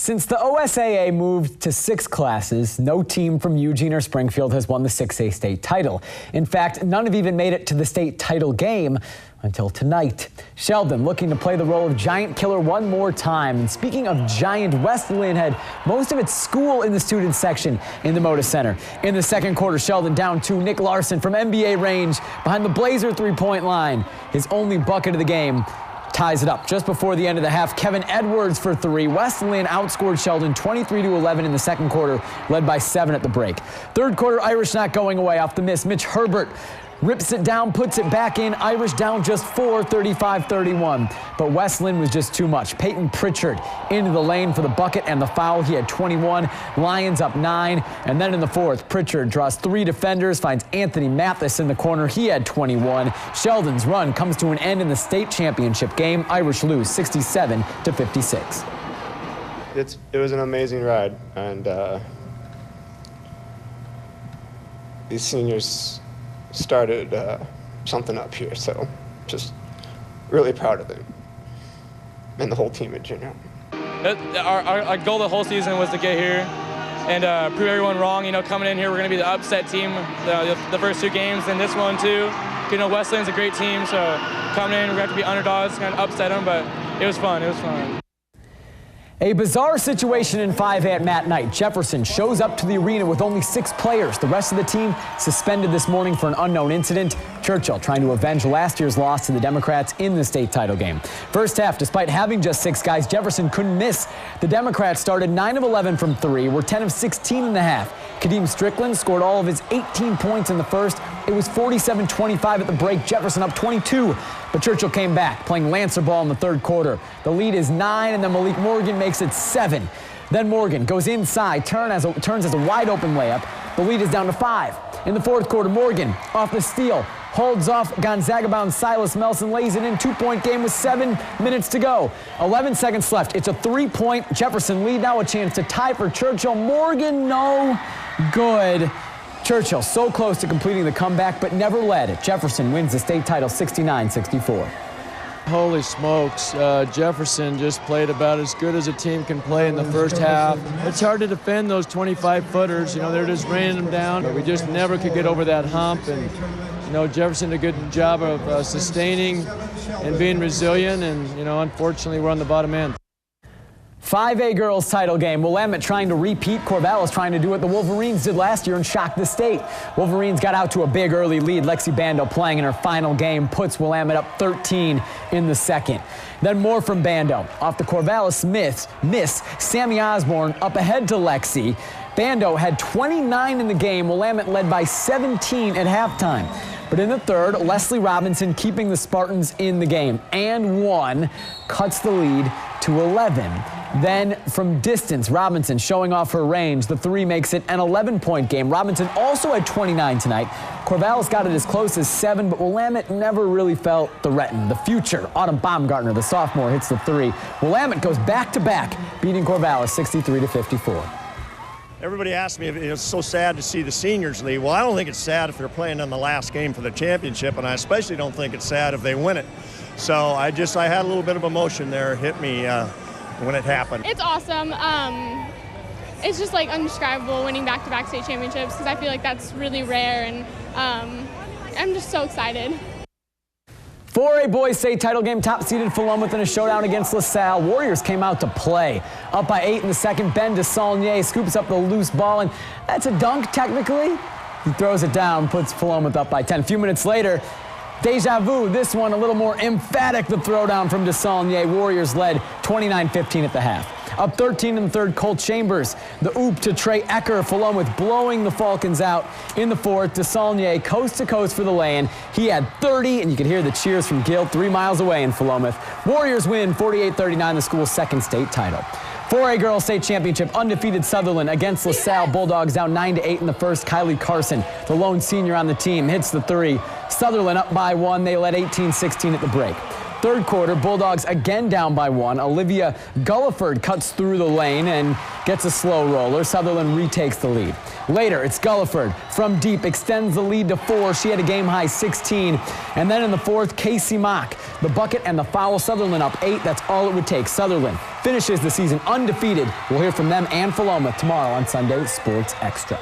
Since the OSAA moved to 6 classes, no team from Eugene or Springfield has won the 6A state title. In fact, none have even made it to the state title game until tonight. Sheldon looking to play the role of giant killer one more time. And speaking of giant, Westland had most of its school in the student section in the Moda Center. In the second quarter, Sheldon down 2. Nick Larson from NBA range behind the Blazer three-point line. His only bucket of the game ties it up. Just before the end of the half, Kevin Edwards for 3. Westland outscored Sheldon 23-11 in the second quarter, led by 7 at the break. Third quarter, Irish not going away off the miss. Mitch Herbert rips it down, puts it back in. Irish down just 4, 35-31. But Westland was just too much. Peyton Pritchard into the lane for the bucket and the foul. He had 21. Lions up 9. And then in the fourth, Pritchard draws 3 defenders, finds Anthony Mathis in the corner. He had 21. Sheldon's run comes to an end in the state championship game. Irish lose 67-56. It was an amazing ride. And these seniors started something up here, so just really proud of them and the whole team in general. Our goal the whole season was to get here and prove everyone wrong. You know, coming in here, we're going to be the upset team the first 2 games, and this one too. You know, Westland's a great team, so coming in, we're going to have to be underdogs, kind of upset them, but it was fun. It was fun. A bizarre situation in 5A at Matt Knight. Jefferson shows up to the arena with only 6 players. The rest of the team suspended this morning for an unknown incident. Churchill trying to avenge last year's loss to the Democrats in the state title game. First half, despite having just 6 guys, Jefferson couldn't miss. The Democrats started 9 of 11 from 3, were 10 of 16 in the half. Kadeem Strickland scored all of his 18 points in the first. It was 47-25 at the break. Jefferson up 22. But Churchill came back, playing Lancer ball in the third quarter. The lead is 9, and then Malik Morgan makes it 7. Then Morgan goes inside, turns as a wide-open layup. The lead is down to 5. In the fourth quarter, Morgan, off the steal, holds off Gonzaga-bound Silas Melson, lays it in. 2-point game with 7 minutes to go. 11 seconds left. It's a 3-point Jefferson lead. Now a chance to tie for Churchill. Morgan, no good. Churchill so close to completing the comeback, but never led. Jefferson wins the state title 69-64. Holy smokes, Jefferson just played about as good as a team can play in the first half. It's hard to defend those 25-footers. You know, they're just raining them down. But we just never could get over that hump. And, you know, Jefferson did a good job of sustaining and being resilient. And, you know, unfortunately, we're on the bottom end. 5A girls title game. Willamette trying to repeat. Corvallis trying to do what the Wolverines did last year and shock the state. Wolverines got out to a big early lead. Lexi Bando playing in her final game puts Willamette up 13 in the second. Then more from Bando. Off the Corvallis miss, Sammy Osborne up ahead to Lexi. Bando had 29 in the game. Willamette led by 17 at halftime. But in the third, Leslie Robinson keeping the Spartans in the game. And 1 cuts the lead to 11. Then from distance, Robinson showing off her range. The 3 makes it an 11-point game. Robinson also had 29 tonight. Corvallis got it as close as 7, but Willamette never really felt threatened. The future, Autumn Baumgartner, the sophomore, hits the 3. Willamette goes back-to-back, beating Corvallis 63-54. Everybody asked me if it was so sad to see the seniors leave. Well, I don't think it's sad if they're playing in the last game for the championship, and I especially don't think it's sad if they win it. So I had a little bit of emotion there hit me when it happened. It's awesome. It's just like indescribable winning back-to-back state championships because I feel like that's really rare, and I'm just so excited. 4A boys state title game, top-seeded Philomath in a showdown against LaSalle. Warriors came out to play. Up by 8 in the second, Ben DeSaulnier scoops up the loose ball, and that's a dunk technically. He throws it down, puts Philomath up by 10. A few minutes later, deja vu, this one a little more emphatic, the throwdown from DeSaulnier. Warriors led 29-15 at the half. Up 13 in the third, Colt Chambers. The oop to Trey Ecker. Philomath blowing the Falcons out in the fourth. DeSaulnier coast to coast for the lay-in. He had 30, and you could hear the cheers from Gil 3 miles away in Philomath. Warriors win 48-39, the school's second state title. 4A girls state championship, undefeated Sutherland against LaSalle. Bulldogs down 9-8 in the first. Kylie Carson, the lone senior on the team, hits the 3. Sutherland up by 1. They led 18-16 at the break. Third quarter, Bulldogs again down by 1. Olivia Gulliford cuts through the lane and gets a slow roller. Sutherland retakes the lead. Later, it's Gulliford from deep, extends the lead to 4. She had a game-high 16. And then in the fourth, Casey Mock, the bucket and the foul. Sutherland up 8. That's all it would take. Sutherland finishes the season undefeated. We'll hear from them and Philomath tomorrow on Sunday Sports Extra.